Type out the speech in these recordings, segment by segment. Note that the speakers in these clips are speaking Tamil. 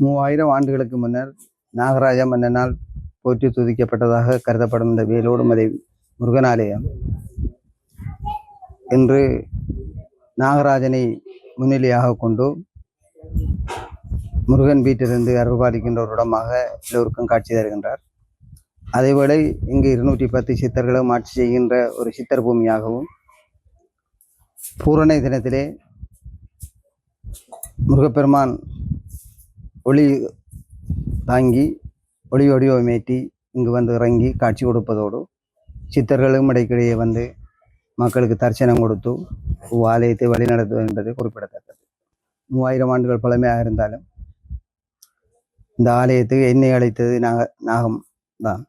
3000 ஆண்டுகளுக்கு முன்னர் நாகராஜ மன்னனால் போற்றி துதிக்கப்பட்டதாக கருதப்படும் இந்த வேலோடுமலை முருகன் ஆலயம் இன்று நாகராஜனை முன்னிலையாக கொண்டு முருகன் வீட்டிலிருந்து அருள்பாலிக்கின்ற ஒரு இடமாக எல்லோருக்கும் காட்சி தருகின்றார். அதேவேளை இங்கு 210 சித்தர்களும் ஆட்சி செய்கின்ற ஒரு சித்தர் பூமியாகவும், பூரண தினத்திலே முருகப்பெருமான் ஒளி தாங்கி ஒளி வடிவமேற்றி இங்கு வந்து இறங்கி காட்சி கொடுப்பதோடு சித்தர்களும் இடைக்கிடையே வந்து மக்களுக்கு தரிசனம் கொடுத்து ஆலயத்தை வழிநடத்துவது என்பது குறிப்பிடத்தக்கது. 3000 ஆண்டுகள் பழமையாக இருந்தாலும் இந்த ஆலயத்துக்கு என்னை அழைத்தது நாகம் தான்.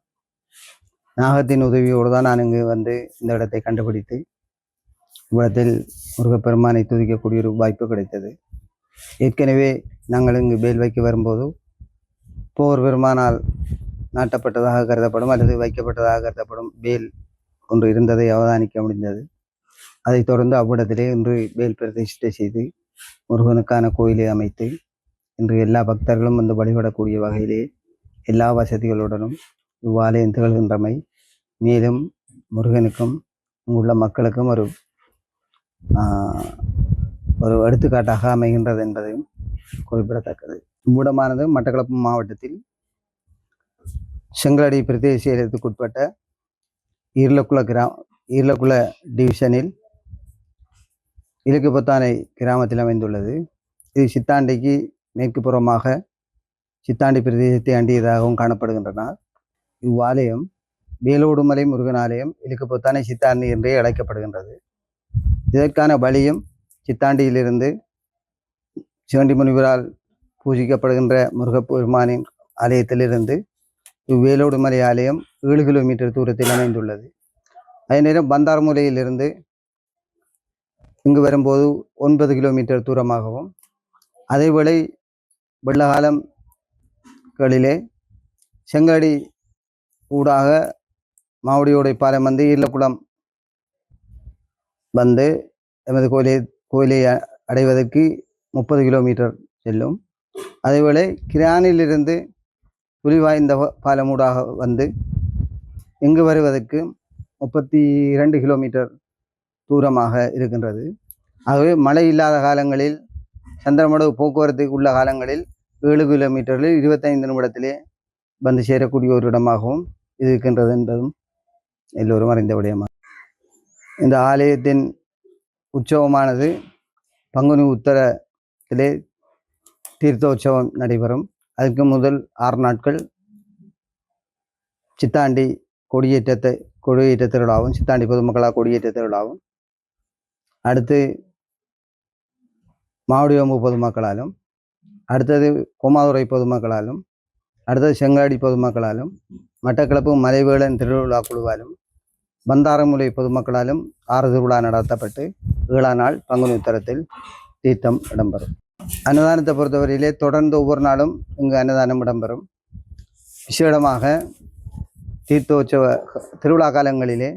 நாகத்தின் உதவியோடு தான் நான் இங்கு வந்து இந்த இடத்தை கண்டுபிடித்து இவ்விடத்தில் முருகப்பெருமானை துதிக்கக்கூடிய ஒரு வாய்ப்பு கிடைத்தது. ஏற்கனவே நாங்கள் இங்கு வேல் வைக்க வரும்போது போர் பெருமானால் நாட்டப்பட்டதாக கருதப்படும் அல்லது வைக்கப்பட்டதாக கருதப்படும் வேல் ஒன்று இருந்ததை அவதானிக்க முடிந்தது. அதைத் தொடர்ந்து அவ்விடத்திலே இன்று வேல் பிரதிஷ்டை செய்து முருகனுக்கான கோயிலை அமைத்து இன்று எல்லா பக்தர்களும் வந்து வழிபடக்கூடிய வகையிலே எல்லா வசதிகளுடனும் இவ்வாலயம் திகழ்கின்றமை மேலும் முருகனுக்கும் இங்குள்ள மக்களுக்கும் ஒரு எடுத்துக்காட்டாக அமைகின்றது என்பதையும் குறிப்பிடத்தக்கது. இவ்விடமானது மட்டக்களப்பு மாவட்டத்தில் செங்கலடி பிரதேச செயலகத்துக்குட்பட்ட ஈர்லக்குள டிவிஷனில் இலக்குப்பத்தானை கிராமத்தில் அமைந்துள்ளது. இது சித்தாண்டிக்கு மேற்கு புறமாக சித்தாண்டி பிரதேசத்தை அண்டியதாகவும் காணப்படுகின்றன. இவ்வாலயம் வேலோடுமலை முருகன் ஆலயம் இலக்குப்பத்தானை சித்தாண்டி என்றே அழைக்கப்படுகின்றது. இதற்கான வழியும் சித்தாண்டியிலிருந்து சிவண்டி முனிவரால் பூஜிக்கப்படுகின்ற முருகப்பெருமானின் ஆலயத்திலிருந்து இவ்வேலோடுமலை ஆலயம் 7 கிலோமீட்டர் தூரத்தில் அமைந்துள்ளது. அதே நேரம் பந்தார்மூலையிலிருந்து இங்கு வரும்போது 9 கிலோமீட்டர் தூரமாகவும், அதேவேளை வெள்ளகாலங்களிலே செங்கடி ஊடாக மாவடியோடை பாலம் வந்து ஈர்லக்குளம் வந்து எமது கோயிலை அடைவதற்கு 30 கிலோமீட்டர் செல்லும். அதேவேளை கிரானிலிருந்து புலிவாய்ந்த பாலமூடாக வந்து இங்கு வருவதற்கு 32 கிலோமீட்டர் தூரமாக இருக்கின்றது. ஆகவே மழை இல்லாத காலங்களில் சந்திரமடவு போக்குவரத்துக்கு உள்ள காலங்களில் 7 கிலோமீட்டரில் 25 நிமிடத்திலே வந்து சேரக்கூடிய ஒரு இடமாகவும் இருக்கின்றது என்பதும் எல்லோரும் அறிந்த விடயமாக. இந்த ஆலயத்தின் உற்சவமானது பங்குனி உத்தரத்திலே தீர்த்தோற்சவம் நடைபெறும். அதற்கு முதல் 6 நாட்கள் சித்தாண்டி கொடியேற்ற திருவிழாவும், சித்தாண்டி பொதுமக்களாக கொடியேற்ற திருவிழாவும், அடுத்து மாவடியம்பு பொதுமக்களாலும், அடுத்தது கோமாதுரை பொதுமக்களாலும், அடுத்தது செங்காடி பொதுமக்களாலும், மட்டக்களப்பு மலைவேளன் திருவிழா குழுவாலும், பந்தாரமுலை பொதுமக்களாலும் 6 திருவிழா நடத்தப்பட்டு 7ஆம் நாள் பங்குனி உத்தரத்தில் தீர்த்தம் இடம்பெறும். அன்னதானத்தை பொறுத்தவரையிலே தொடர்ந்து ஒவ்வொரு நாளும் இங்கு அன்னதானம் இடம்பெறும். விசேடமாக தீர்த்தோற்சவ திருவிழா காலங்களிலே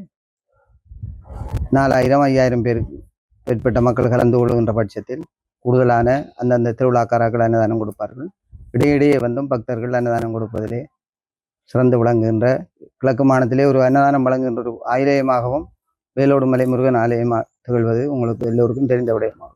4000 5000 பேருக்கு மேற்பட்ட மக்கள் கலந்து கொள்கின்ற பட்சத்தில் கூடுதலான அந்தந்த திருவிழாக்காரர்கள் அன்னதானம் கொடுப்பார்கள். இடையிடையே வந்தும் பக்தர்கள் அன்னதானம் கொடுப்பதிலே சிறந்து விளங்குகின்ற கிழக்கு மாநிலத்திலே ஒரு அன்னதானம் வழங்குகின்ற ஒரு ஆலயமாகவும் வேலோடுமலை முருகன் ஆலயமாக திகழ்வது உங்களுக்கு எல்லோருக்கும் தெரிந்த விடயமாகும்.